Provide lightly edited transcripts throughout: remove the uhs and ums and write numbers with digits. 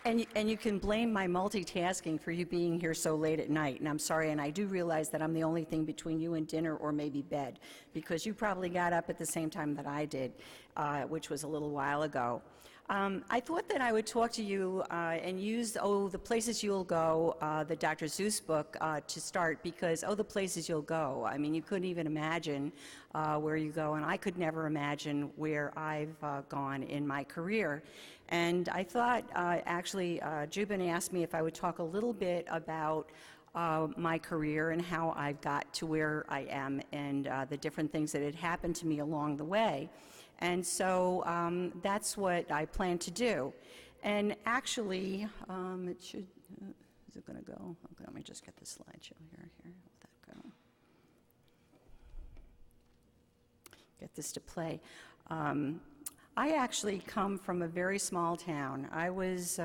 And you can blame my multitasking for you being here so late at night, and I'm sorry, and I do realize that I'm the only thing between you and dinner or maybe bed, because you probably got up at the same time that I did, which was a little while ago. I thought that I would talk to you and use, the places you'll go, the Dr. Seuss book to start, because, the places you'll go. I mean, you couldn't even imagine where you go, and I could never imagine where I've gone in my career. And I thought, actually, Jubin asked me if I would talk a little bit about my career and how I got to where I am, and the different things that had happened to me along the way. And so that's what I plan to do. And actually, it should, is it going to go? Okay, let me just get the slideshow here. Let that go. Get this to play. I actually come from a very small town. I was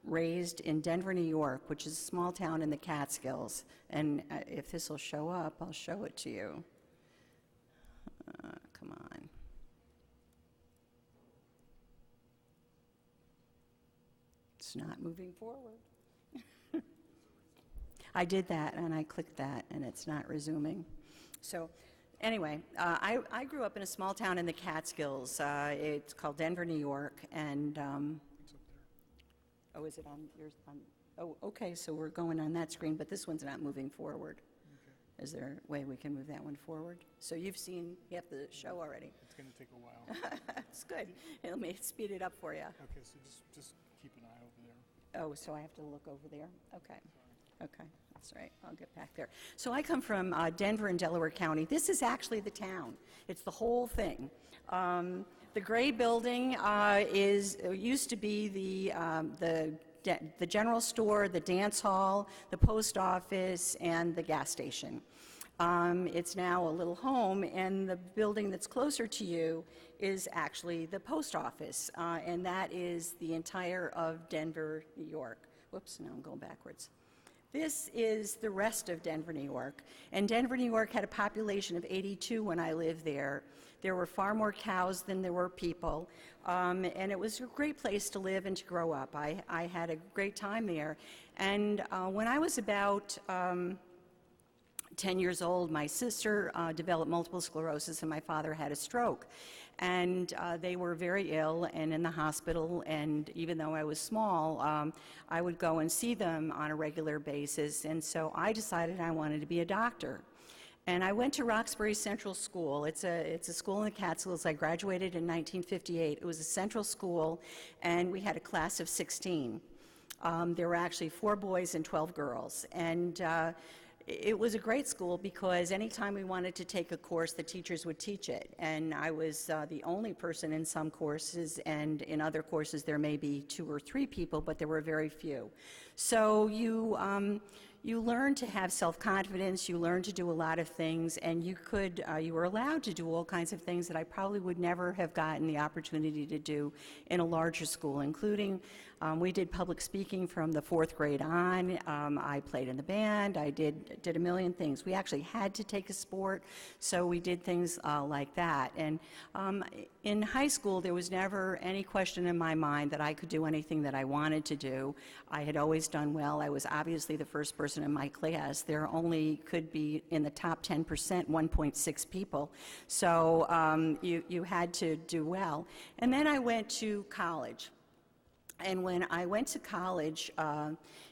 raised in Denver, New York, which is a small town in the Catskills. And if this will show up, I'll show it to you. Come on. It's not moving forward. I did that, and I clicked that, and it's not resuming. So anyway, I grew up in a small town in the Catskills. It's called Denver, New York, and It's up there. oh, is it on yours? Oh, okay, so we're going on that screen, but this one's not moving forward. Okay. Is there a way we can move that one forward? So you've seen, you have the show already. It's going to take a while. It's good. Let me speed it up for you. Okay, so just keep an eye over there. Oh, so I have to look over there? Okay. Okay, that's right. I'll get back there. So I come from Denver in Delaware County. This is actually the town. It's the whole thing. The gray building used to be the general store, the dance hall, the post office, and the gas station. It's now a little home, and the building that's closer to you is actually the post office, and that is the entire of Denver, New York. Whoops, now I'm going backwards. This is the rest of Denver, New York, and Denver, New York had a population of 82 when I lived there. There were far more cows than there were people, and it was a great place to live and to grow up. I had a great time there, and when I was about 10 years old, my sister developed multiple sclerosis, and my father had a stroke. And they were very ill and in the hospital, and even though I was small, I would go and see them on a regular basis, and so I decided I wanted to be a doctor. And I went to Roxbury Central School. It's a school in the Catskills. I graduated in 1958. It was a central school, and we had a class of 16. There were actually 4 boys and 12 girls, and it was a great school because anytime we wanted to take a course, the teachers would teach it. And I was the only person in some courses, and in other courses there may be 2 or 3 people, but there were very few. So you learn to have self-confidence, you learn to do a lot of things, and you were allowed to do all kinds of things that I probably would never have gotten the opportunity to do in a larger school, including we did public speaking from the 4th grade on. I played in the band. I did a million things. We actually had to take a sport, so we did things like that. And in high school, there was never any question in my mind that I could do anything that I wanted to do. I had always done well. I was obviously the first person in my class. There only could be in the top 10%, 1.6 people. So you had to do well. And then I went to college. And when I went to college,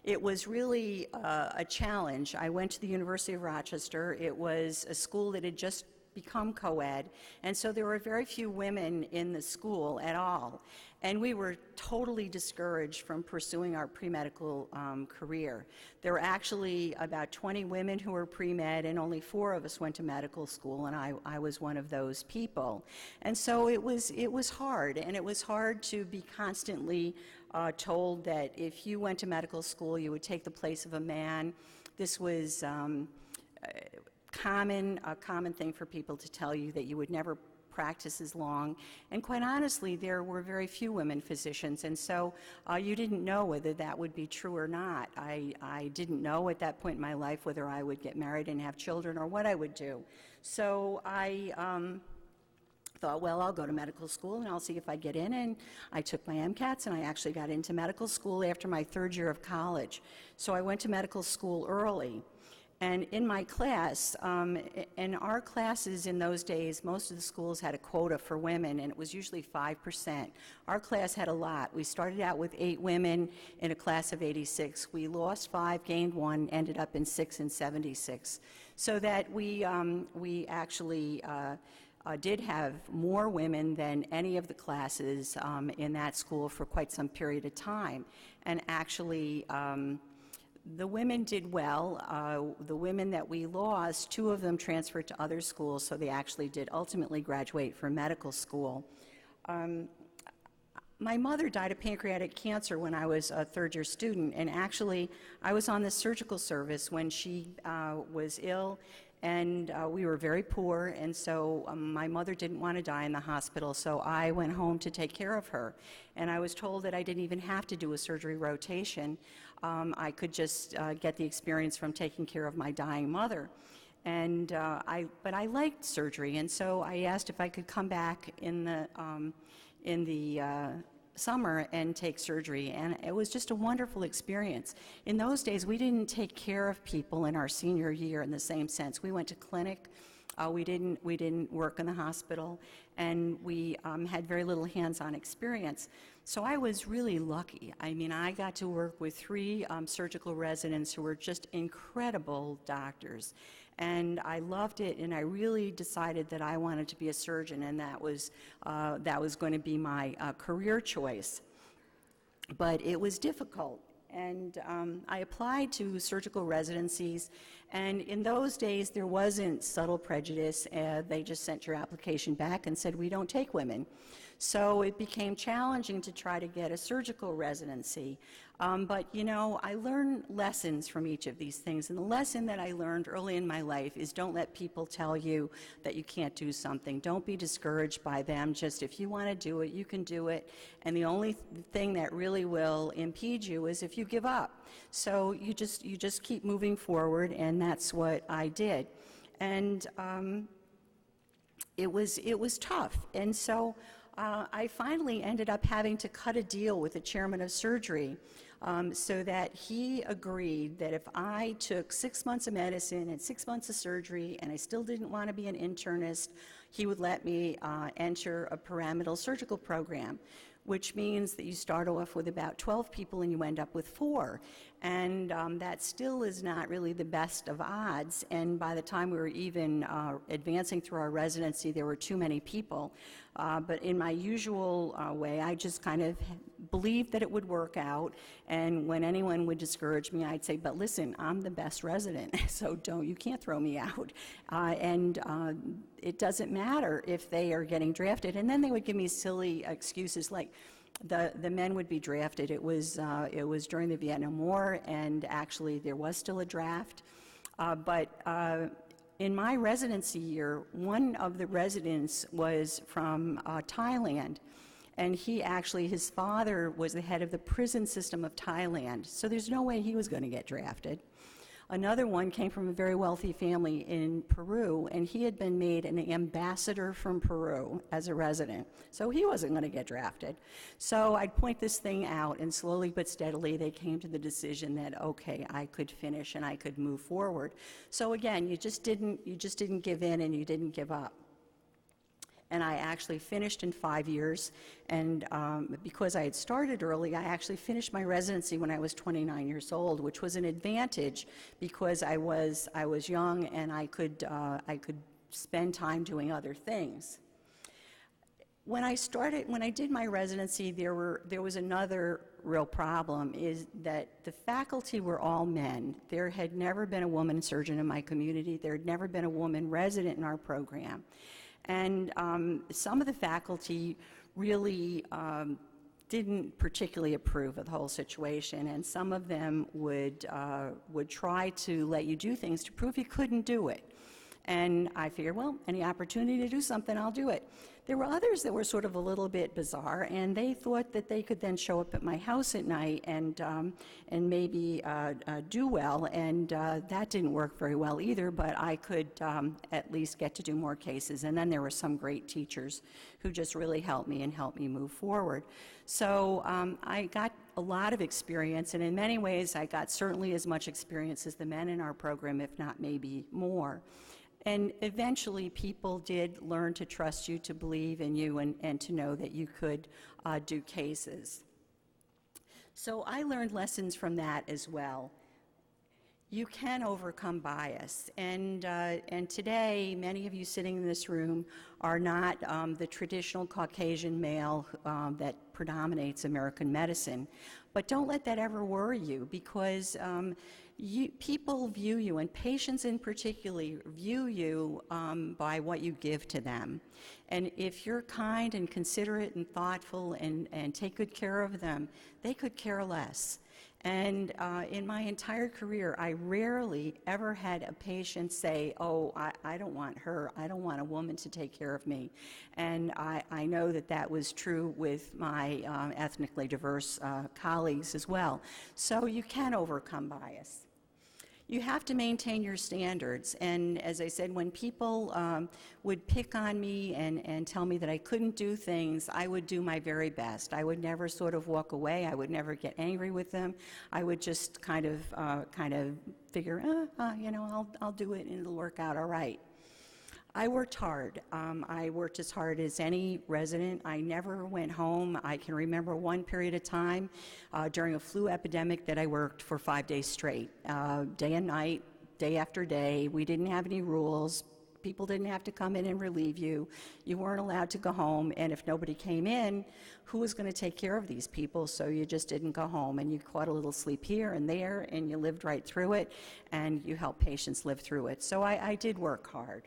it was really a challenge. I went to the University of Rochester. It was a school that had just become co-ed, and so there were very few women in the school at all. And we were totally discouraged from pursuing our pre-medical career. There were actually about 20 women who were pre-med, and only 4 of us went to medical school, and I was one of those people. And so it was hard, and it was hard to be constantly told that if you went to medical school, you would take the place of a man. This was a common thing for people to tell you, that you would never practice as long. And quite honestly, there were very few women physicians, and so you didn't know whether that would be true or not. I didn't know at that point in my life whether I would get married and have children or what I would do. So I thought, well, I'll go to medical school and I'll see if I get in. And I took my MCATs and I actually got into medical school after my 3rd year of college. So I went to medical school early. And in my class, in our classes in those days, most of the schools had a quota for women, and it was usually 5%. Our class had a lot. We started out with 8 women in a class of 86. We lost 5, gained 1, ended up in 6 and 76. So that we actually did have more women than any of the classes in that school for quite some period of time. And actually, the women did well. The women that we lost, 2 of them transferred to other schools, so they actually did ultimately graduate from medical school. My mother died of pancreatic cancer when I was a 3rd-year student, and actually I was on the surgical service when she was ill, and we were very poor, and so my mother didn't want to die in the hospital, so I went home to take care of her. And I was told that I didn't even have to do a surgery rotation. I could just get the experience from taking care of my dying mother. And but I liked surgery, and so I asked if I could come back in the summer and take surgery, and it was just a wonderful experience. In those days, we didn't take care of people in our senior year in the same sense. We went to clinic. We didn't work in the hospital, and we had very little hands-on experience. So I was really lucky. I mean, I got to work with 3 surgical residents who were just incredible doctors, and I loved it, and I really decided that I wanted to be a surgeon, and that was going to be my career choice. But it was difficult. And I applied to surgical residencies, and in those days there wasn't subtle prejudice. They just sent your application back and said, we don't take women. So it became challenging to try to get a surgical residency. But you know, I learned lessons from each of these things, and the lesson that I learned early in my life is don't let people tell you that you can't do something. Don't be discouraged by them. Just if you want to do it, you can do it, and the only thing that really will impede you is if you give up. So you just keep moving forward, and that's what I did. And it was tough, and so I finally ended up having to cut a deal with the chairman of surgery so that he agreed that if I took 6 months of medicine and 6 months of surgery and I still didn't want to be an internist, he would let me enter a pyramidal surgical program, which means that you start off with about 12 people and you end up with 4. And that still is not really the best of odds. And by the time we were even advancing through our residency, there were too many people. But in my usual way, I just kind of believed that it would work out. And when anyone would discourage me, I'd say, but listen, I'm the best resident, so you can't throw me out. It doesn't matter if they are getting drafted. And then they would give me silly excuses like, the men would be drafted. It was during the Vietnam War, and actually there was still a draft. But in my residency year, one of the residents was from Thailand, and his father was the head of the prison system of Thailand, so there's no way he was going to get drafted. Another one came from a very wealthy family in Peru, and he had been made an ambassador from Peru as a resident, so he wasn't going to get drafted. So I'd point this thing out, and slowly but steadily they came to the decision that, okay, I could finish and I could move forward. So again, you just didn't give in and you didn't give up. And I actually finished in 5 years, and because I had started early, I actually finished my residency when I was 29 years old, which was an advantage because I was young and I could spend time doing other things. When I did my residency, there was another real problem, is that the faculty were all men. There had never been a woman surgeon in my community. There had never been a woman resident in our program. And some of the faculty really didn't particularly approve of the whole situation, and some of them would try to let you do things to prove you couldn't do it. And I figured, well, any opportunity to do something, I'll do it. There were others that were sort of a little bit bizarre, and they thought that they could then show up at my house at night and maybe do well, and that didn't work very well either, but I could at least get to do more cases. And then there were some great teachers who just really helped me move forward. So I got a lot of experience, and in many ways I got certainly as much experience as the men in our program, if not maybe more. And eventually people did learn to trust you, to believe in you, and to know that you could do cases. So I learned lessons from that as well. You can overcome bias, and today many of you sitting in this room are not the traditional Caucasian male that predominates American medicine. But don't let that ever worry you, because people view you, and patients in particular view you by what you give to them. And if you're kind and considerate and thoughtful and take good care of them, they could care less. And in my entire career, I rarely ever had a patient say, oh, I don't want her, I don't want a woman to take care of me. And I know that that was true with my ethnically diverse colleagues as well. So you can overcome bias. You have to maintain your standards, and as I said, when people would pick on me and tell me that I couldn't do things, I would do my very best. I would never sort of walk away. I would never get angry with them. I would just kind of figure, you know, I'll do it and it'll work out all right. I worked hard. I worked as hard as any resident. I never went home. I can remember one period of time during a flu epidemic that I worked for 5 days straight, day and night, day after day. We didn't have any rules. People didn't have to come in and relieve you. You weren't allowed to go home, and if nobody came in, who was going to take care of these people? So you just didn't go home, and you caught a little sleep here and there, and you lived right through it, and you helped patients live through it. So I did work hard.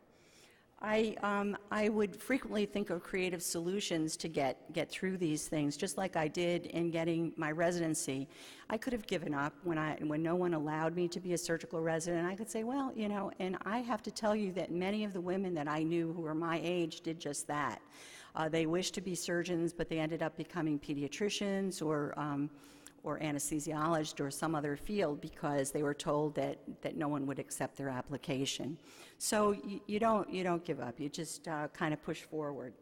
I would frequently think of creative solutions to get through these things, just like I did in getting my residency. I could have given up when no one allowed me to be a surgical resident. I could say, well, you know, and I have to tell you that many of the women that I knew who were my age did just that. They wished to be surgeons, but they ended up becoming pediatricians or anesthesiologist or some other field because they were told that no one would accept their application. So you don't give up. You just kind of push forward,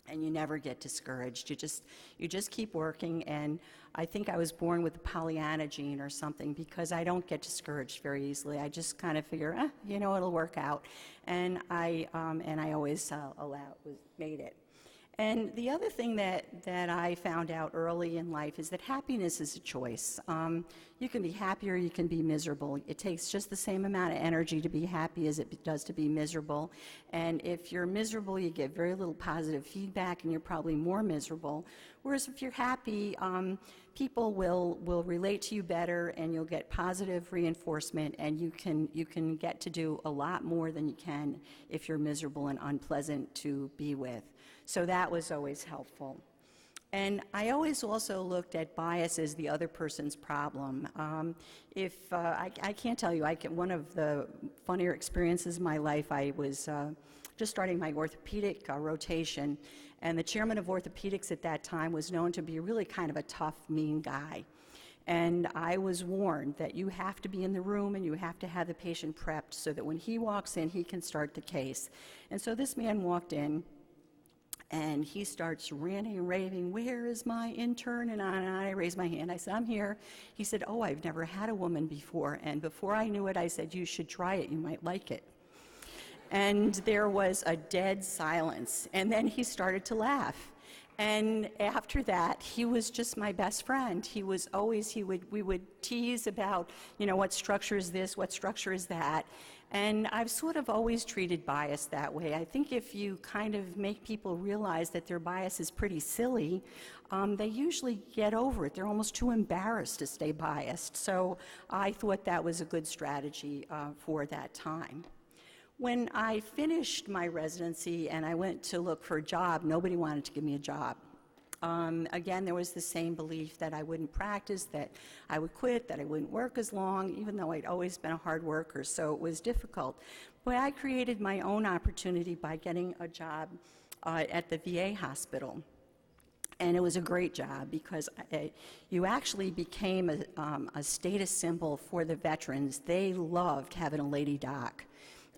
and you never get discouraged. You just keep working. And I think I was born with the Pollyanna gene or something, because I don't get discouraged very easily. I just kind of figure, you know, it'll work out, and I always made it. And the other thing that I found out early in life is that happiness is a choice. You can be happy or you can be miserable. It takes just the same amount of energy to be happy as it does to be miserable. And if you're miserable, you get very little positive feedback, and you're probably more miserable. Whereas if you're happy, people will relate to you better, and you'll get positive reinforcement, and you can get to do a lot more than you can if you're miserable and unpleasant to be with. So that was always helpful. And I always also looked at bias as the other person's problem. I can't tell you, one of the funnier experiences in my life, I was just starting my orthopedic rotation, and the chairman of orthopedics at that time was known to be really kind of a tough, mean guy. And I was warned that you have to be in the room and you have to have the patient prepped so that when he walks in, he can start the case. And so this man walked in, and he starts ranting and raving, "Where is my intern?" And I raised my hand. I said, "I'm here." He said, "Oh, I've never had a woman before." And before I knew it, I said, "You should try it. You might like it." And there was a dead silence. And then he started to laugh. And after that, he was just my best friend. He was always, we would tease about, you know, what structure is this, what structure is that. And I've sort of always treated bias that way. I think if you kind of make people realize that their bias is pretty silly, they usually get over it. They're almost too embarrassed to stay biased. So I thought that was a good strategy for that time. When I finished my residency and I went to look for a job, nobody wanted to give me a job. Again, there was the same belief that I wouldn't practice, that I would quit, that I wouldn't work as long, even though I'd always been a hard worker, so it was difficult. Well, I created my own opportunity by getting a job at the VA hospital. And it was a great job because you actually became a status symbol for the veterans. They loved having a lady doc.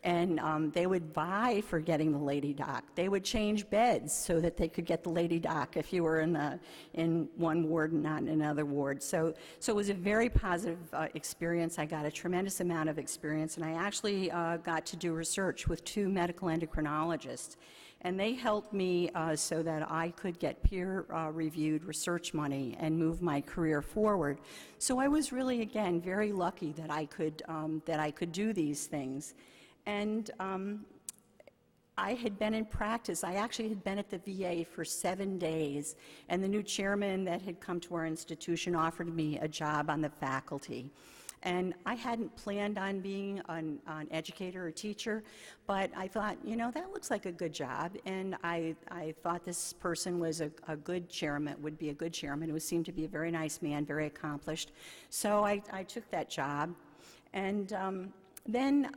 And they would vie for getting the lady doc. They would change beds so that they could get the lady doc if you were in one ward and not in another ward. So it was a very positive experience. I got a tremendous amount of experience, and I actually got to do research with 2 medical endocrinologists. And they helped me so that I could get peer-reviewed research money and move my career forward. So I was really, again, very lucky that I could do these things. And I had been in practice. I actually had been at the VA for 7 days, and the new chairman that had come to our institution offered me a job on the faculty. And I hadn't planned on being an educator or teacher, but I thought, you know, that looks like a good job. And I thought this person was a good chairman, would be a good chairman, who seemed to be a very nice man, very accomplished. So I took that job. And then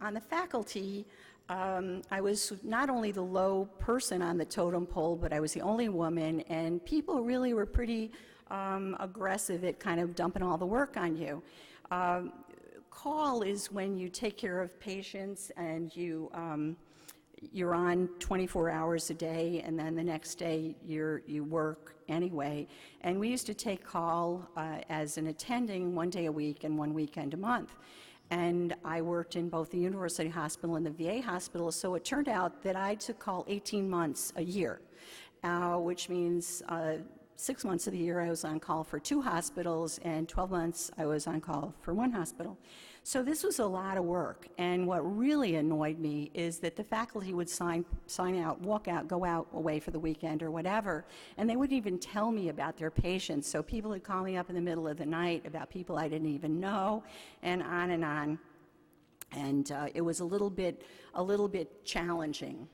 on the faculty, I was not only the low person on the totem pole, but I was the only woman, and people really were pretty aggressive at kind of dumping all the work on you. Call is when you take care of patients and you're on 24 hours a day, and then the next day you work anyway. And we used to take call as an attending 1 day a week and 1 weekend a month. And I worked in both the University Hospital and the VA Hospital, so it turned out that I took call 18 months a year, which means 6 months of the year I was on call for 2 hospitals, and 12 months I was on call for 1 hospital. So this was a lot of work, and what really annoyed me is that the faculty would sign out, walk out, go out away for the weekend or whatever, and they wouldn't even tell me about their patients. So people would call me up in the middle of the night about people I didn't even know, and on and on. And it was a little bit challenging.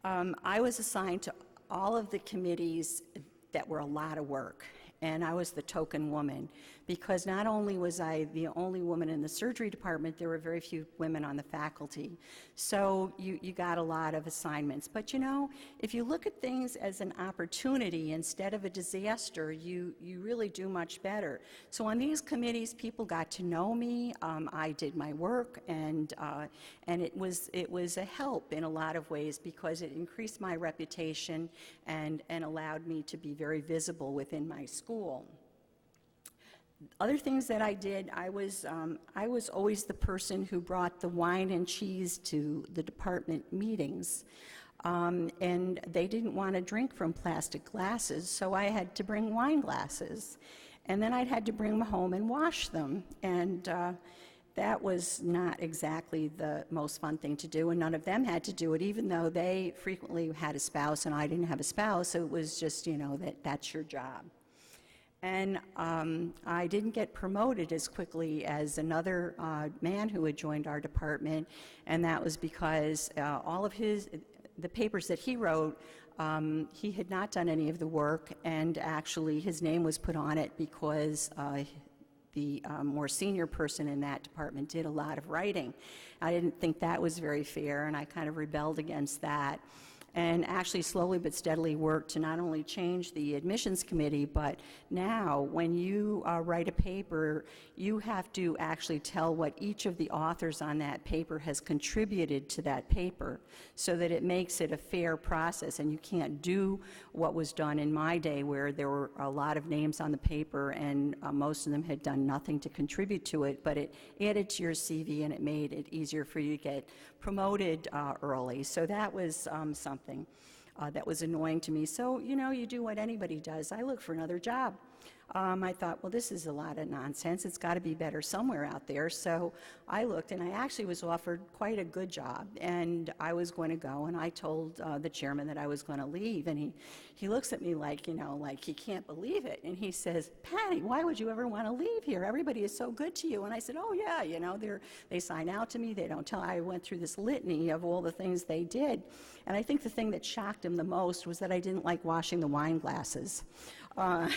I was assigned to all of the committees that were a lot of work, and I was the token woman, because not only was I the only woman in the surgery department, there were very few women on the faculty. So you got a lot of assignments. But you know, if you look at things as an opportunity instead of a disaster, you really do much better. So on these committees, people got to know me. I did my work, and it was a help in a lot of ways, because it increased my reputation and allowed me to be very visible within my school. Other things that I did, I was always the person who brought the wine and cheese to the department meetings. And they didn't want to drink from plastic glasses, so I had to bring wine glasses. And then I'd had to bring them home and wash them. And that was not exactly the most fun thing to do, and none of them had to do it, even though they frequently had a spouse and I didn't have a spouse. So it was just, you know, that's your job. And I didn't get promoted as quickly as another man who had joined our department, and that was because all of the papers that he wrote, he had not done any of the work, and actually his name was put on it because the more senior person in that department did a lot of writing. I didn't think that was very fair, and I kind of rebelled against that. And actually slowly but steadily worked to not only change the admissions committee, but now when you write a paper, you have to actually tell what each of the authors on that paper has contributed to that paper, so that it makes it a fair process. And you can't do what was done in my day, where there were a lot of names on the paper and most of them had done nothing to contribute to it, but it added to your CV and it made it easier for you to get promoted early. So that was something that was annoying to me. So, you know, you do what anybody does. I look for another job. I thought, well, this is a lot of nonsense. It's got to be better somewhere out there. So I looked, and I actually was offered quite a good job, and I was going to go, and I told the chairman that I was going to leave, and he looks at me like, you know, like he can't believe it, and he says, Patty, why would you ever want to leave here? Everybody is so good to you. And I said, oh, yeah, you know, they sign out to me. They don't tell. I went through this litany of all the things they did, and I think the thing that shocked him the most was that I didn't like washing the wine glasses. Uh,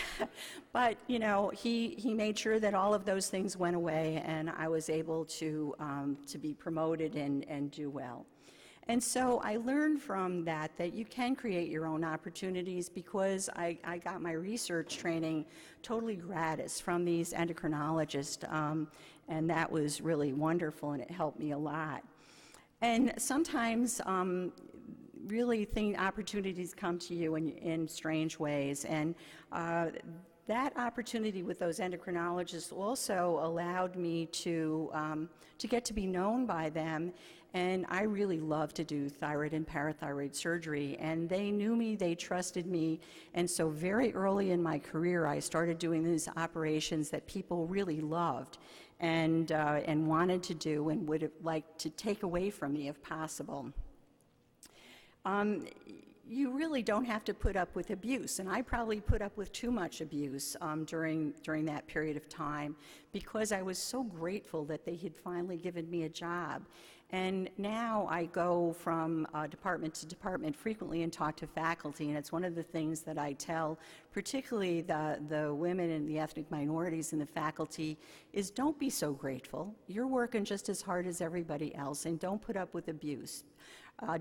but, you know, he made sure that all of those things went away, and I was able to be promoted and do well. And so I learned from that you can create your own opportunities, because I got my research training totally gratis from these endocrinologists, and that was really wonderful, and it helped me a lot. And sometimes really opportunities come to you in strange ways, and that opportunity with those endocrinologists also allowed me to get to be known by them. And I really love to do thyroid and parathyroid surgery, and they knew me, they trusted me, and so very early in my career I started doing these operations that people really loved and wanted to do and would have liked to take away from me if possible. You really don't have to put up with abuse, and I probably put up with too much abuse during that period of time, because I was so grateful that they had finally given me a job. And now I go from department to department frequently and talk to faculty, and it's one of the things that I tell particularly the women and the ethnic minorities in the faculty is, don't be so grateful. You're working just as hard as everybody else, and don't put up with abuse.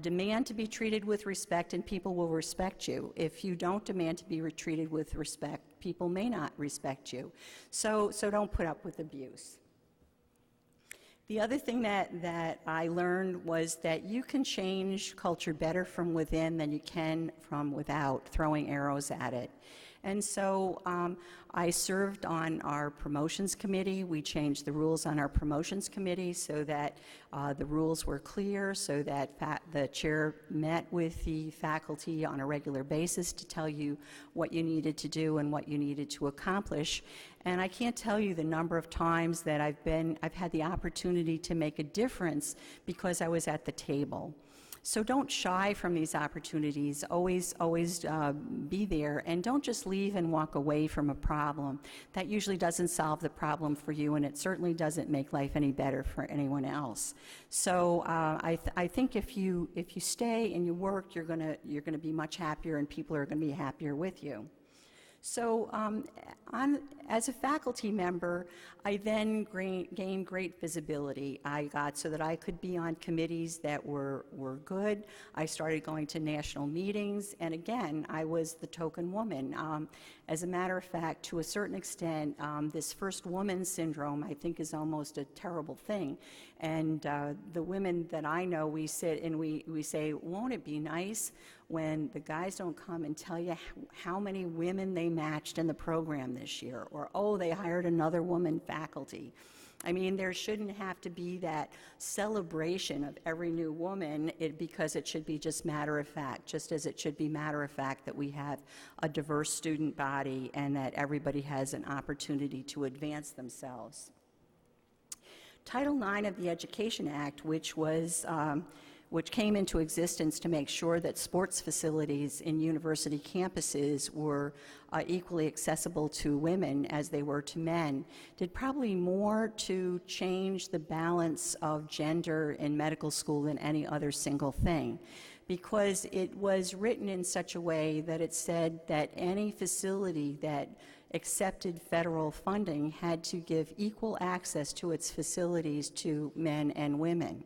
Demand to be treated with respect, and people will respect you. If you don't demand to be treated with respect, people may not respect you. So don't put up with abuse. The other thing that I learned was that you can change culture better from within than you can from without throwing arrows at it. And so I served on our promotions committee. We changed the rules on our promotions committee so that the rules were clear, so that the chair met with the faculty on a regular basis to tell you what you needed to do and what you needed to accomplish. And I can't tell you the number of times that I've had the opportunity to make a difference because I was at the table. So don't shy from these opportunities. Always be there, and don't just leave and walk away from a problem. That usually doesn't solve the problem for you, and it certainly doesn't make life any better for anyone else. So I think if you stay and you work, you're gonna be much happier, and people are gonna be happier with you. So as a faculty member, I then gained great visibility. I got so that I could be on committees that were good. I started going to national meetings, and again, I was the token woman. As a matter of fact, to a certain extent, this first woman syndrome, I think, is almost a terrible thing. And the women that I know, we sit and we say, won't it be nice when the guys don't come and tell you how many women they matched in the program this year, or, oh, they hired another woman faculty. I mean, there shouldn't have to be that celebration of every new woman because it should be just matter of fact, just as it should be matter of fact that we have a diverse student body and that everybody has an opportunity to advance themselves. Title IX of the Education Act, which came into existence to make sure that sports facilities in university campuses were equally accessible to women as they were to men, did probably more to change the balance of gender in medical school than any other single thing, because it was written in such a way that it said that any facility that accepted federal funding had to give equal access to its facilities to men and women.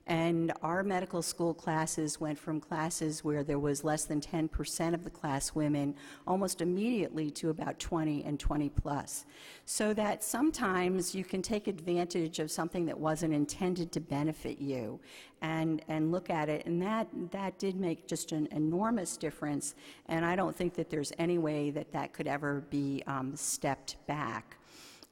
And our medical school classes went from classes where there was less than 10% of the class women almost immediately to about 20 and 20 plus. So that sometimes you can take advantage of something that wasn't intended to benefit you and look at it. And that did make just an enormous difference. And I don't think that there's any way that could ever be stepped back.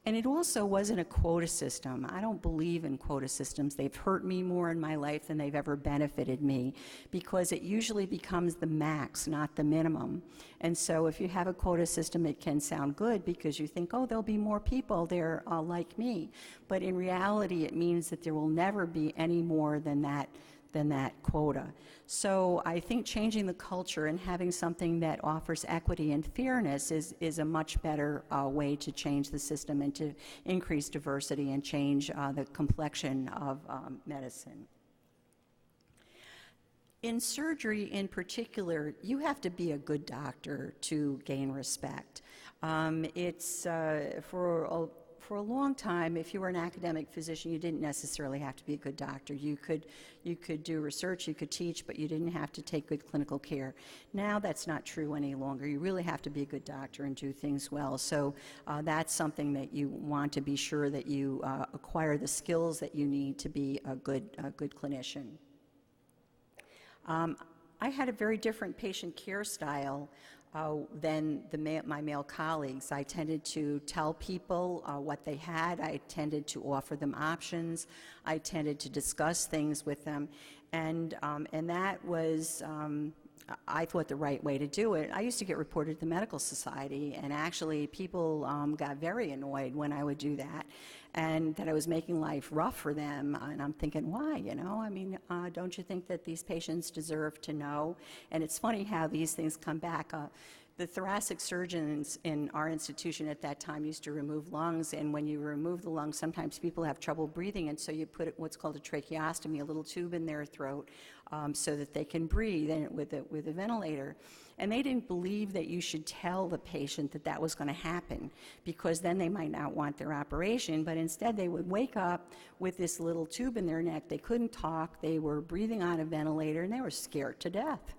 And it also wasn't a quota system. I don't believe in quota systems. They've hurt me more in my life than they've ever benefited me, because it usually becomes the max, not the minimum. And so if you have a quota system, it can sound good because you think, oh, there'll be more people there like me. But in reality, it means that there will never be any more than that quota. So I think changing the culture and having something that offers equity and fairness is a much better way to change the system and to increase diversity and change the complexion of medicine. In surgery in particular, you have to be a good doctor to gain respect. For a long time, if you were an academic physician, you didn't necessarily have to be a good doctor. You could do research, you could teach, but you didn't have to take good clinical care. Now that's not true any longer. You really have to be a good doctor and do things well. So that's something that you want to be sure that you acquire the skills that you need to be a good clinician. I had a very different patient care style than my male colleagues. I tended to tell people what they had. I tended to offer them options. I tended to discuss things with them. And that was, I thought, the right way to do it. I used to get reported to the medical society, and actually people got very annoyed when I would do that, and that I was making life rough for them. And I'm thinking, why, you know? I mean, don't you think that these patients deserve to know? And it's funny how these things come back. The thoracic surgeons in our institution at that time used to remove lungs, and when you remove the lungs, sometimes people have trouble breathing, and so you put what's called a tracheostomy, a little tube in their throat, so that they can breathe with a ventilator. And they didn't believe that you should tell the patient that that was going to happen, because then they might not want their operation, but instead they would wake up with this little tube in their neck. They couldn't talk, they were breathing on a ventilator, and they were scared to death.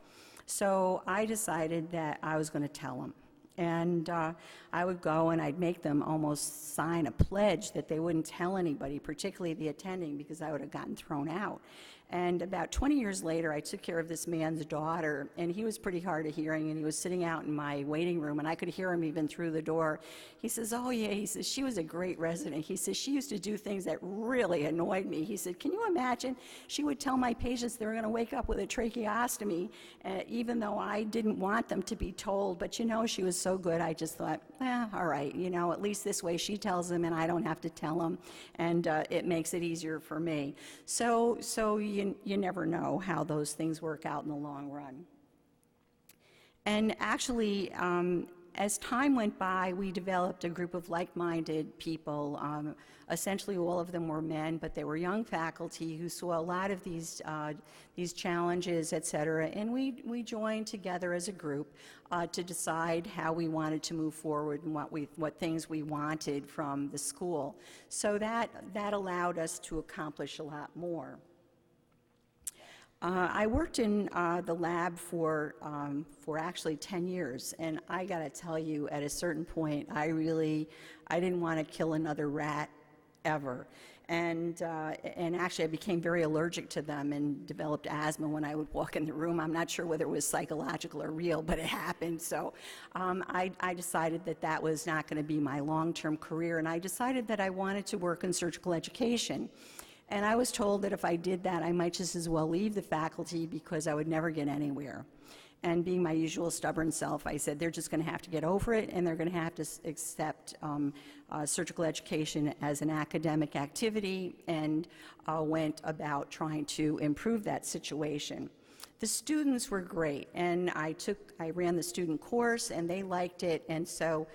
So I decided that I was going to tell them. And I would go and I'd make them almost sign a pledge that they wouldn't tell anybody, particularly the attending, because I would have gotten thrown out. And about 20 years later, I took care of this man's daughter, and he was pretty hard of hearing, and he was sitting out in my waiting room, and I could hear him even through the door. He says, oh yeah, he says, she was a great resident. He says, she used to do things that really annoyed me. He said, can you imagine? She would tell my patients they were going to wake up with a tracheostomy, even though I didn't want them to be told. But you know, she was so good, I just thought, all right, you know, at least this way she tells them and I don't have to tell them, and it makes it easier for me. So you never know how those things work out in the long run. And actually, as time went by, we developed a group of like-minded people. Essentially, all of them were men, but they were young faculty who saw a lot of these challenges, et cetera, and we joined together as a group to decide how we wanted to move forward and what things we wanted from the school. So that allowed us to accomplish a lot more. I worked in the lab for actually 10 years, and I got to tell you, at a certain point, I didn't want to kill another rat ever. And actually, I became very allergic to them and developed asthma when I would walk in the room. I'm not sure whether it was psychological or real, but it happened. So I decided that that was not going to be my long-term career, and I decided that I wanted to work in surgical education. And I was told that if I did that, I might just as well leave the faculty because I would never get anywhere. And being my usual stubborn self, I said they're just going to have to get over it, and they're going to have to accept surgical education as an academic activity, and went about trying to improve that situation. The students were great, and I ran the student course, and they liked it, and so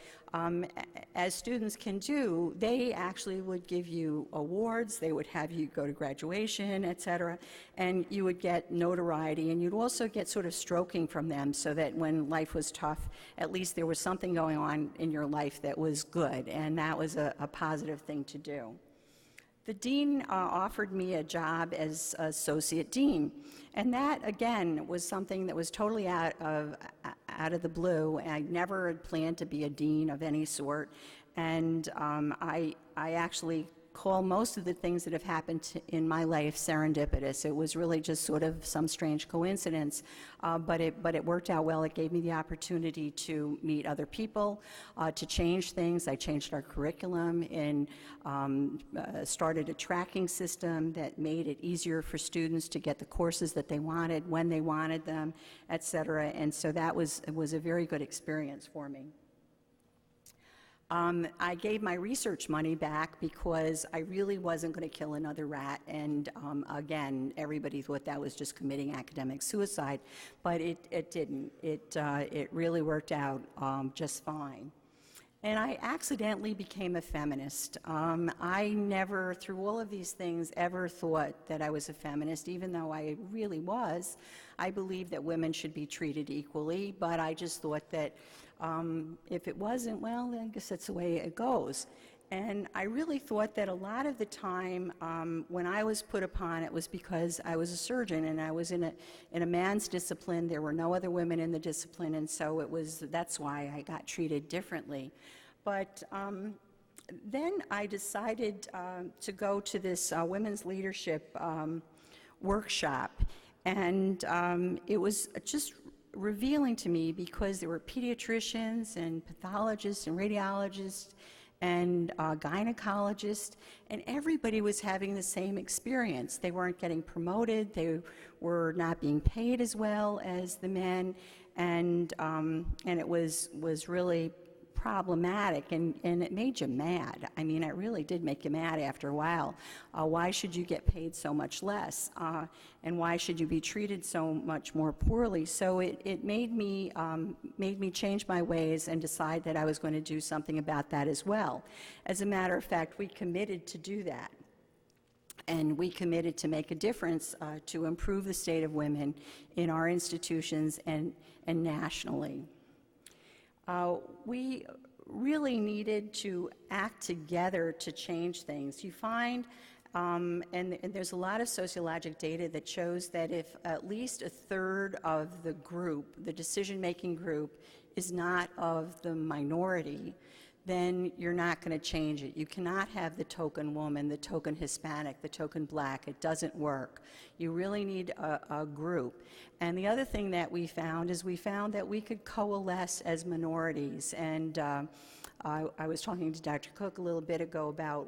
as students can do, they actually would give you awards, they would have you go to graduation, et cetera, and you would get notoriety, and you'd also get sort of stroking from them so that when life was tough, at least there was something going on in your life that was good, and that was a positive thing to do. The dean offered me a job as associate dean, and that, again, was something that was totally out of the blue. I never had planned to be a dean of any sort, and I actually call most of the things that have happened in my life serendipitous. It was really just sort of some strange coincidence, but it worked out well. It gave me the opportunity to meet other people, to change things. I changed our curriculum and started a tracking system that made it easier for students to get the courses that they wanted, when they wanted them, et cetera. And so that was a very good experience for me. I gave my research money back because I really wasn't going to kill another rat, and again, everybody thought that was just committing academic suicide, but it didn't. It really worked out just fine. And I accidentally became a feminist. I never, through all of these things, ever thought that I was a feminist, even though I really was. I believe that women should be treated equally, but I just thought that if it wasn't, well, I guess that's the way it goes. And I really thought that a lot of the time when I was put upon it was because I was a surgeon and I was in a man's discipline. There were no other women in the discipline, and so that's why I got treated differently. But then I decided to go to this women's leadership workshop, and it was just revealing to me because there were pediatricians and pathologists and radiologists and gynecologists, and everybody was having the same experience. They weren't getting promoted, they were not being paid as well as the men, and it was really problematic, and it made you mad. I mean, it really did make you mad after a while. Why should you get paid so much less? And why should you be treated so much more poorly? So it made me change my ways and decide that I was going to do something about that as well. As a matter of fact, we committed to do that. And we committed to make a difference to improve the state of women in our institutions and nationally. We really needed to act together to change things. You find, and there's a lot of sociologic data that shows that if at least a third of the group, the decision-making group, is not of the minority, then you're not going to change it. You cannot have the token woman, the token Hispanic, the token black. It doesn't work. You really need a group. And the other thing that we found is we found that we could coalesce as minorities. And I was talking to Dr. Cook a little bit ago about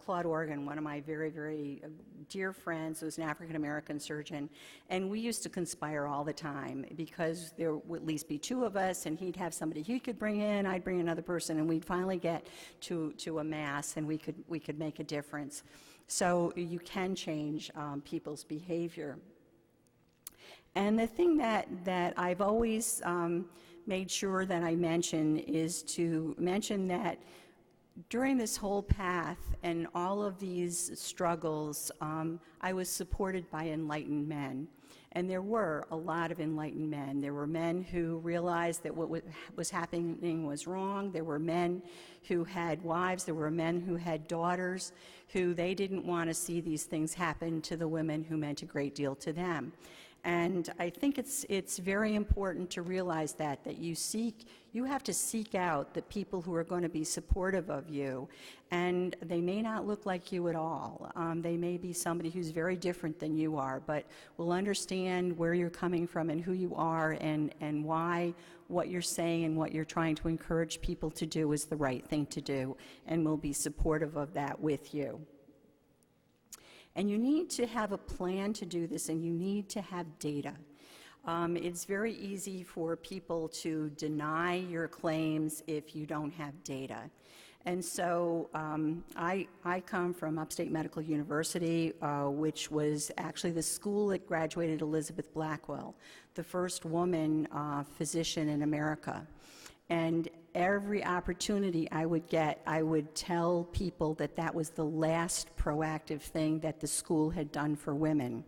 Claude Organ, one of my very, very dear friends who was an African-American surgeon, and we used to conspire all the time because there would at least be two of us, and he'd have somebody he could bring in, I'd bring another person, and we'd finally get to a mass, and we could make a difference. So you can change people's behavior. And the thing that I've always made sure that I mention is to mention that during this whole path and all of these struggles, I was supported by enlightened men. And there were a lot of enlightened men. There were men who realized that what was happening was wrong. There were men who had wives. There were men who had daughters who they didn't want to see these things happen to the women who meant a great deal to them. And I think it's very important to realize that you have to seek out the people who are going to be supportive of you, and they may not look like you at all. They may be somebody who's very different than you are, but will understand where you're coming from and who you are and why what you're saying and what you're trying to encourage people to do is the right thing to do, and will be supportive of that with you. And you need to have a plan to do this, and you need to have data. It's very easy for people to deny your claims if you don't have data. And so I come from Upstate Medical University, which was actually the school that graduated Elizabeth Blackwell, the first woman physician in America. And every opportunity I would get, I would tell people that that was the last proactive thing that the school had done for women.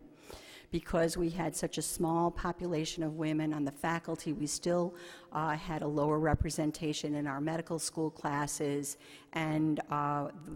Because we had such a small population of women on the faculty, we still had a lower representation in our medical school classes, and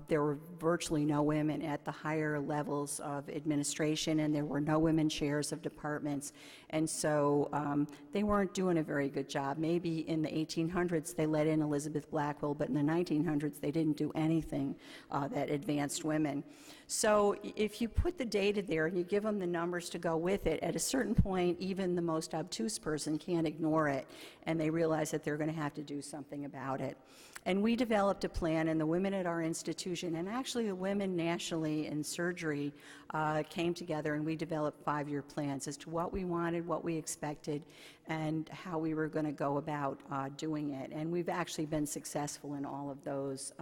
there were virtually no women at the higher levels of administration, and there were no women chairs of departments, and so they weren't doing a very good job. Maybe in the 1800s they let in Elizabeth Blackwell, but in the 1900s they didn't do anything that advanced women. So if you put the data there and you give them the numbers to go with it, at a certain point even the most obtuse person can't ignore it, and they realize that they're going to have to do something about it. And we developed a plan, and the women at our institution, and actually the women nationally in surgery, came together, and we developed 5-year plans as to what we wanted, what we expected, and how we were going to go about doing it. And we've actually been successful in all of those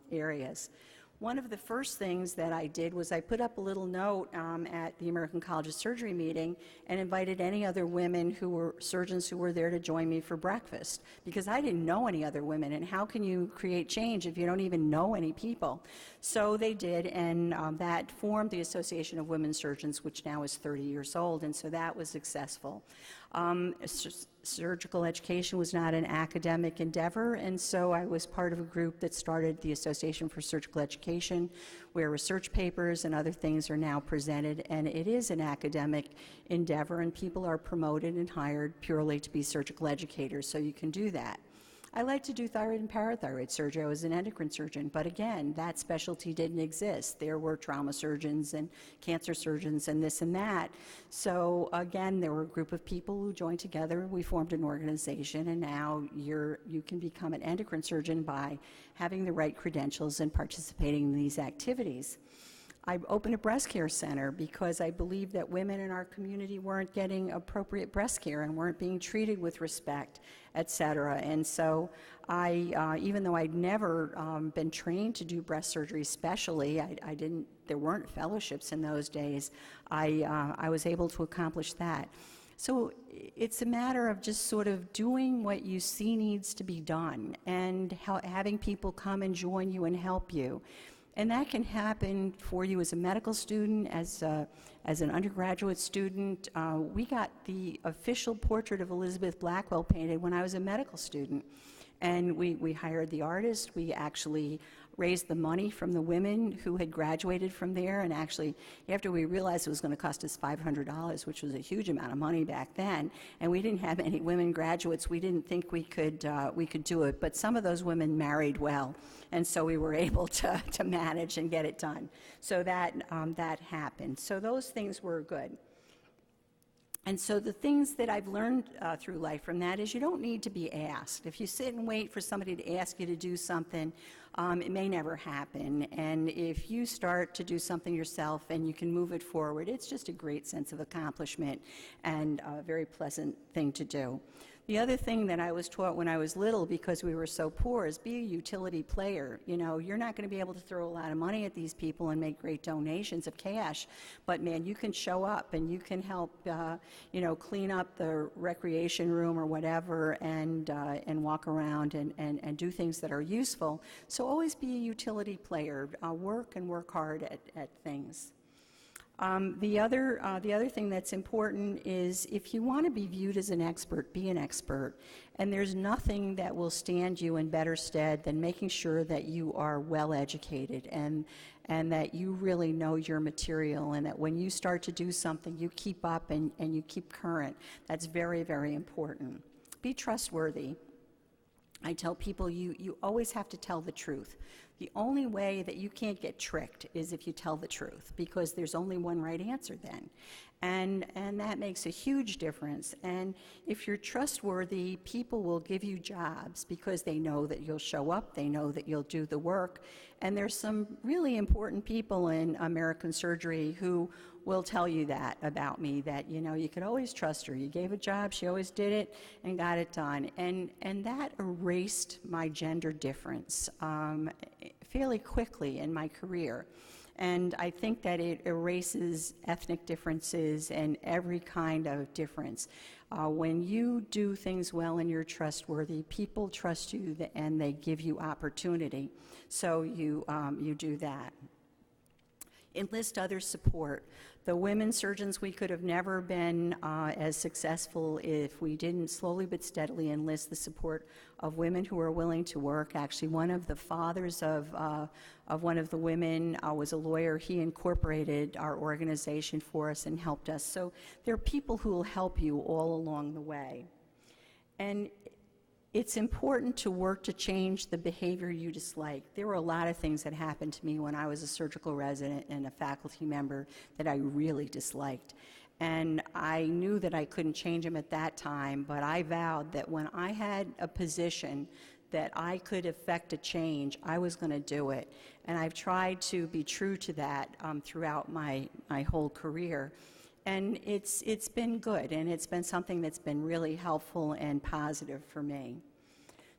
areas. One of the first things that I did was I put up a little note at the American College of Surgery meeting and invited any other women who were surgeons who were there to join me for breakfast, because I didn't know any other women, and how can you create change if you don't even know any people? So they did, and that formed the Association of Women Surgeons, which now is 30 years old, and so that was successful. Surgical education was not an academic endeavor, and so I was part of a group that started the Association for Surgical Education, where research papers and other things are now presented, and it is an academic endeavor, and people are promoted and hired purely to be surgical educators, so you can do that. I like to do thyroid and parathyroid surgery. I was an endocrine surgeon, but again, that specialty didn't exist. There were trauma surgeons and cancer surgeons and this and that. So again, there were a group of people who joined together. We formed an organization, and now you can become an endocrine surgeon by having the right credentials and participating in these activities. I opened a breast care center because I believed that women in our community weren't getting appropriate breast care and weren't being treated with respect, et cetera. And so even though I'd never been trained to do breast surgery specially, there weren't fellowships in those days, I was able to accomplish that. So it's a matter of just sort of doing what you see needs to be done and having people come and join you and help you. And that can happen for you as a medical student, as an undergraduate student. We got the official portrait of Elizabeth Blackwell painted when I was a medical student. And we hired the artist. We actually raised the money from the women who had graduated from there. And actually, after we realized it was going to cost us $500, which was a huge amount of money back then, and we didn't have any women graduates, we didn't think we could do it. But some of those women married well, and so we were able to manage and get it done. So that happened. So those things were good. And so the things that I've learned through life from that is you don't need to be asked. If you sit and wait for somebody to ask you to do something, it may never happen. And if you start to do something yourself and you can move it forward, it's just a great sense of accomplishment and a very pleasant thing to do. The other thing that I was taught when I was little, because we were so poor, is be a utility player. You know, you're not going to be able to throw a lot of money at these people and make great donations of cash, but man, you can show up and you can help, clean up the recreation room or whatever, and walk around and do things that are useful. So always be a utility player. Work hard at things. The other thing that's important is if you want to be viewed as an expert, be an expert. And there's nothing that will stand you in better stead than making sure that you are well educated and that you really know your material, and that when you start to do something, you keep up and you keep current. That's very, very important. Be trustworthy. I tell people you always have to tell the truth. The only way that you can't get tricked is if you tell the truth, because there's only one right answer then. And that makes a huge difference. And if you're trustworthy, people will give you jobs because they know that you'll show up, they know that you'll do the work. And there's some really important people in American surgery who will tell you that about me, that, you could always trust her. You gave a job, she always did it and got it done. And that erased my gender difference fairly quickly in my career. And I think that it erases ethnic differences and every kind of difference. When you do things well and you're trustworthy, people trust you and they give you opportunity. So you do that. Enlist other support. The women surgeons, we could have never been as successful if we didn't slowly but steadily enlist the support of women who are willing to work. Actually, one of the fathers of one of the women was a lawyer. He incorporated our organization for us and helped us. So there are people who will help you all along the way. And it's important to work to change the behavior you dislike. There were a lot of things that happened to me when I was a surgical resident and a faculty member that I really disliked. And I knew that I couldn't change them at that time, but I vowed that when I had a position that I could affect a change, I was going to do it. And I've tried to be true to that throughout my whole career. And it's been good, and it's been something that's been really helpful and positive for me.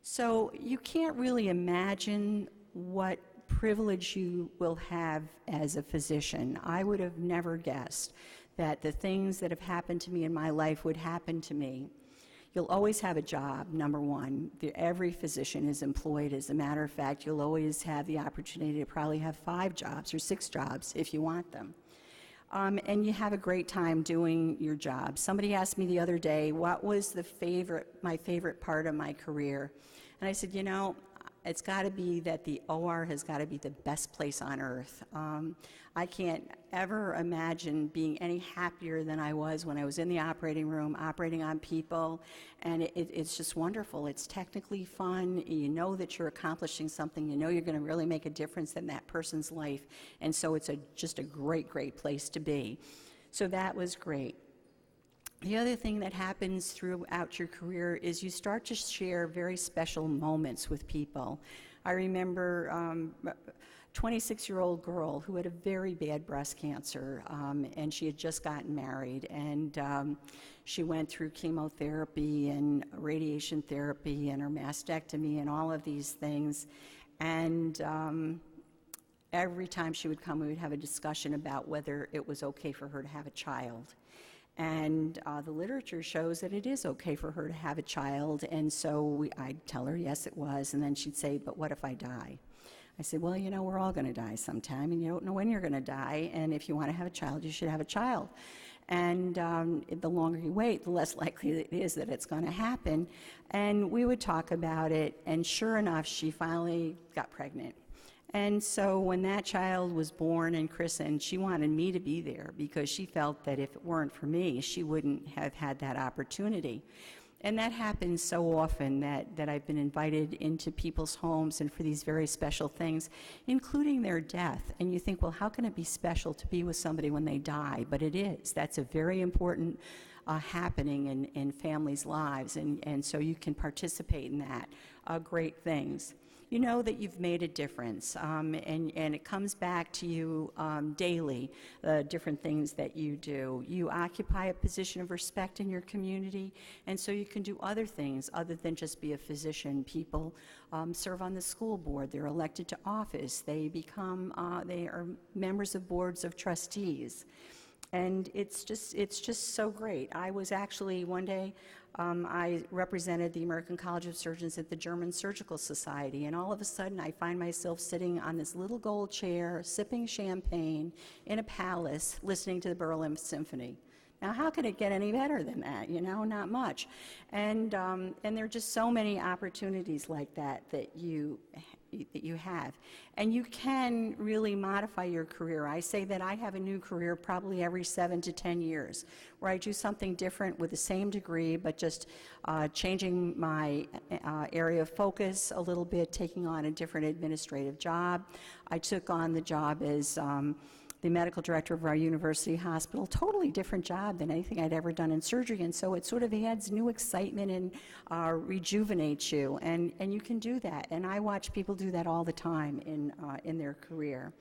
So you can't really imagine what privilege you will have as a physician. I would have never guessed that the things that have happened to me in my life would happen to me. You'll always have a job, number one. Every physician is employed. As a matter of fact, you'll always have the opportunity to probably have 5 jobs or 6 jobs if you want them. And you have a great time doing your job. Somebody asked me the other day, what was my favorite part of my career? And I said, you know, it's got to be that the OR has got to be the best place on earth. I can't ever imagine being any happier than I was when I was in the operating room, operating on people, and it's just wonderful. It's technically fun. You know that you're accomplishing something. You know you're going to really make a difference in that person's life, and so it's just a great, great place to be. So that was great. The other thing that happens throughout your career is you start to share very special moments with people. I remember 26-year-old girl who had a very bad breast cancer, and she had just gotten married, and she went through chemotherapy and radiation therapy and her mastectomy and all of these things, and every time she would come, we would have a discussion about whether it was okay for her to have a child. And the literature shows that it is okay for her to have a child, and so I'd tell her, yes, it was, and then she'd say, but what if I die? I said, well, you know, we're all going to die sometime, and you don't know when you're going to die, and if you want to have a child, you should have a child. And the longer you wait, the less likely it is that it's going to happen. And we would talk about it, and sure enough, she finally got pregnant. And so when that child was born and christened, she wanted me to be there because she felt that if it weren't for me, she wouldn't have had that opportunity. And that happens so often that I've been invited into people's homes and for these very special things, including their death. And you think, well, how can it be special to be with somebody when they die? But it is. That's a very important happening in families' lives. And so you can participate in that. Great things. You know that you've made a difference, and it comes back to you daily, different things that you do. You occupy a position of respect in your community, and so you can do other things other than just be a physician. People serve on the school board. They're elected to office. They are members of boards of trustees. And it's just so great. I was actually, one day, I represented the American College of Surgeons at the German Surgical Society, and all of a sudden I find myself sitting on this little gold chair, sipping champagne in a palace, listening to the Berlin Symphony. Now, how could it get any better than that? You know, not much. And there are just so many opportunities like that you have. And you can really modify your career. I say that I have a new career probably every 7 to 10 years, where I do something different with the same degree, but just changing my area of focus a little bit, taking on a different administrative job. I took on the job as the medical director of our university hospital, totally different job than anything I'd ever done in surgery, and so it sort of adds new excitement and rejuvenates you, and you can do that, and I watch people do that all the time in their career.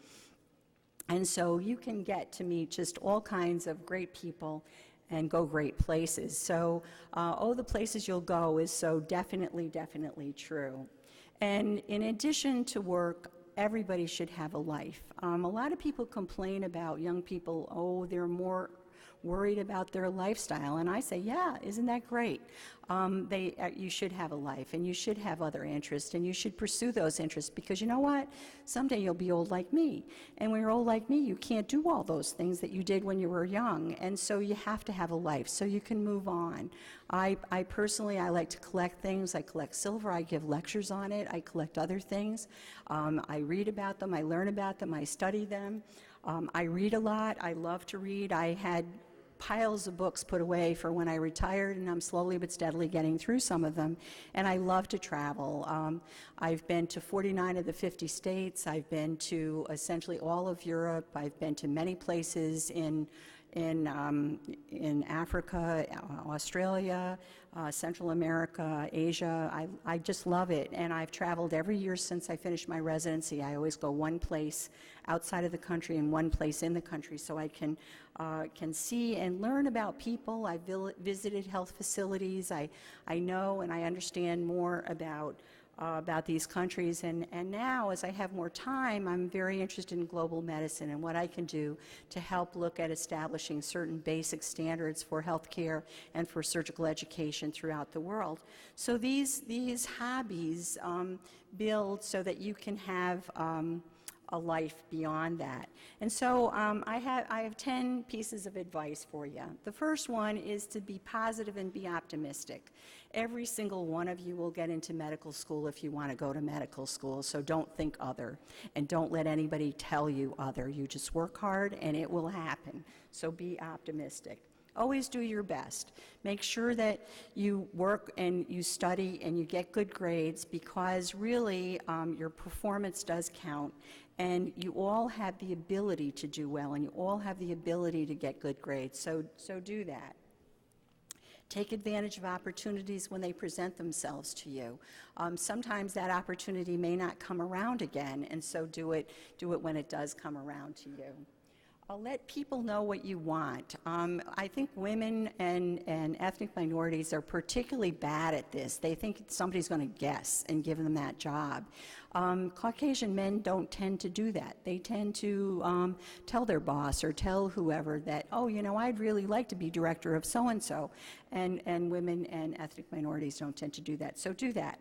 And so you can get to meet just all kinds of great people and go great places. So, the places you'll go is so definitely true. And in addition to work, everybody should have a life. A lot of people complain about young people, they're more worried about their lifestyle. And I say, yeah, isn't that great? You should have a life, and you should have other interests, and you should pursue those interests, because you know what? Someday you'll be old like me. And when you're old like me, you can't do all those things that you did when you were young. And so you have to have a life so you can move on. I personally like to collect things. I collect silver. I give lectures on it. I collect other things. I read about them. I learn about them. I study them. I read a lot. I love to read. I had piles of books put away for when I retired, and I'm slowly but steadily getting through some of them. And I love to travel. I've been to 49 of the 50 states. I've been to essentially all of Europe. I've been to many places in Africa, Australia, Central America, Asia. I just love it, and I've traveled every year since I finished my residency. I always go one place outside of the country and one place in the country, so I can see and learn about people. I've visited health facilities. I know and I understand more about about these countries, and now, as I have more time, I'm very interested in global medicine and what I can do to help look at establishing certain basic standards for healthcare and for surgical education throughout the world. So these hobbies build so that you can have a life beyond that. And so I have 10 pieces of advice for you. The first one is to be positive and be optimistic. Every single one of you will get into medical school if you want to go to medical school, so don't think other, and don't let anybody tell you other. You just work hard and it will happen, so be optimistic. Always do your best. Make sure that you work and you study and you get good grades, because really your performance does count, and you all have the ability to do well, and you all have the ability to get good grades, so do that. Take advantage of opportunities when they present themselves to you. Sometimes that opportunity may not come around again, and so do it when it does come around to you. Let people know what you want. I think women and ethnic minorities are particularly bad at this. They think somebody's going to guess and give them that job. Caucasian men don't tend to do that. They tend to tell their boss or tell whoever that, oh, you know, I'd really like to be director of so-and-so. And women and ethnic minorities don't tend to do that. So do that.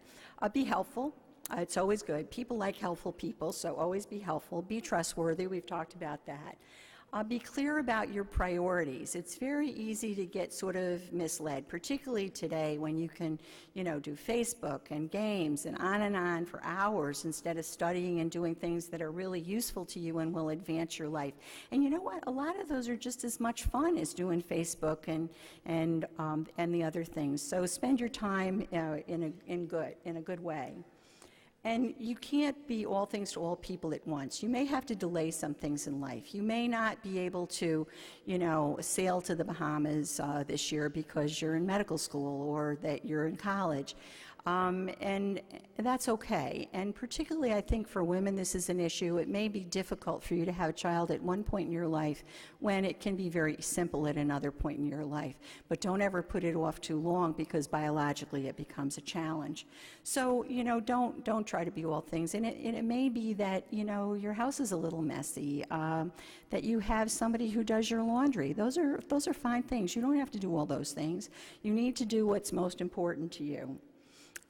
Be helpful. It's always good. People like helpful people, so always be helpful. Be trustworthy. We've talked about that. Be clear about your priorities. It's very easy to get sort of misled, particularly today when you can, you know, do Facebook and games and on for hours instead of studying and doing things that are really useful to you and will advance your life. And you know what? A lot of those are just as much fun as doing Facebook and the other things. So spend your time in a good way. And you can't be all things to all people at once. You may have to delay some things in life. You may not be able to, you know, sail to the Bahamas this year because you're in medical school or that you're in college. And that's okay. And particularly, I think, for women, this is an issue. It may be difficult for you to have a child at one point in your life when it can be very simple at another point in your life. But don't ever put it off too long, because biologically it becomes a challenge. So, you know, don't try to be all things. And it may be that, you know, your house is a little messy, that you have somebody who does your laundry. Those are fine things. You don't have to do all those things. You need to do what's most important to you.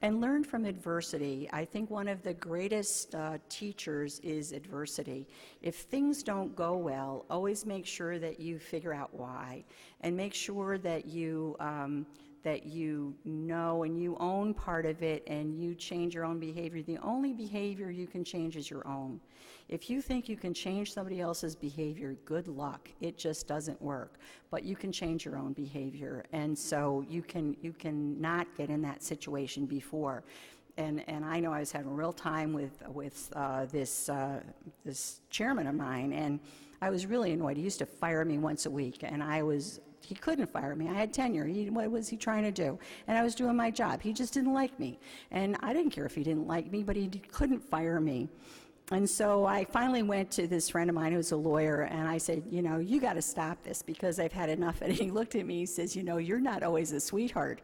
And learn from adversity. I think one of the greatest teachers is adversity. If things don't go well, always make sure that you figure out why, and make sure that you know and you own part of it, and you change your own behavior. The only behavior you can change is your own. If you think you can change somebody else's behavior, good luck. It just doesn't work. But you can change your own behavior, and so you can not get in that situation before. And I know I was having a real time with this chairman of mine, and I was really annoyed. He used to fire me once a week, and he couldn't fire me. I had tenure. What was he trying to do? And I was doing my job. He just didn't like me. And I didn't care if he didn't like me, but he couldn't fire me. And so I finally went to this friend of mine who's a lawyer, and I said, you know, you got to stop this because I've had enough. And he looked at me, he says, you know, you're not always a sweetheart.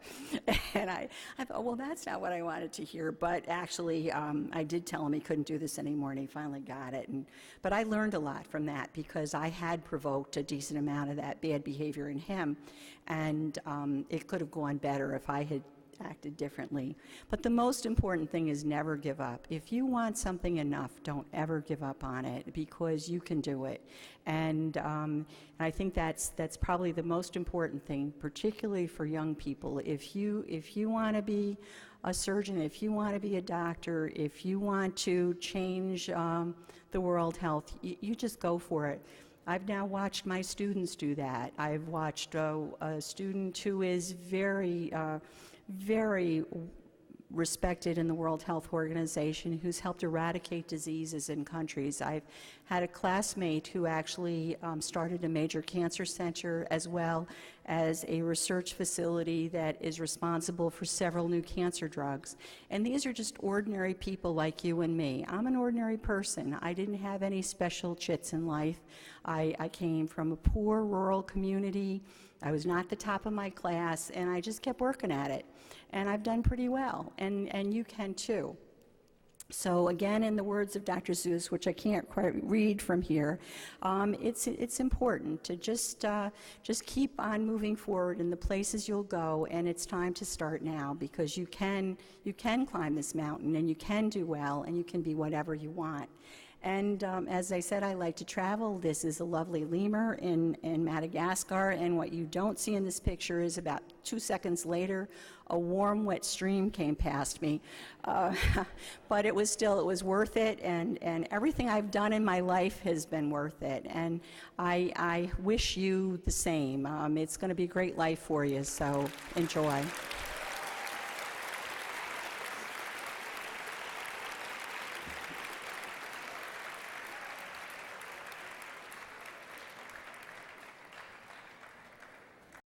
And I thought, well, that's not what I wanted to hear. But actually, I did tell him he couldn't do this anymore, and he finally got it. But I learned a lot from that, because I had provoked a decent amount of that bad behavior in him. And it could have gone better if I had acted differently. But the most important thing is never give up. If you want something enough, don't ever give up on it, because you can do it. And I think that's probably the most important thing, particularly for young people. If you want to be a surgeon, if you want to be a doctor, if you want to change the world health, you just go for it. I've now watched my students do that. I've watched a student who is very respected in the World Health Organization, who's helped eradicate diseases in countries. I've had a classmate who actually started a major cancer center, as well as a research facility that is responsible for several new cancer drugs. And these are just ordinary people like you and me. I'm an ordinary person. I didn't have any special chits in life. I came from a poor rural community. I was not the top of my class, and I just kept working at it. And I've done pretty well, and you can too. So again, in the words of Dr. Zeus, which I can't quite read from here, it's important to just keep on moving forward in the places you'll go, and it's time to start now, because you can climb this mountain, and you can do well, and you can be whatever you want. And as I said, I like to travel. This is a lovely lemur in Madagascar, and what you don't see in this picture is about 2 seconds later, a warm, wet stream came past me. But it was worth it, and everything I've done in my life has been worth it. And I wish you the same. It's going to be a great life for you, so enjoy.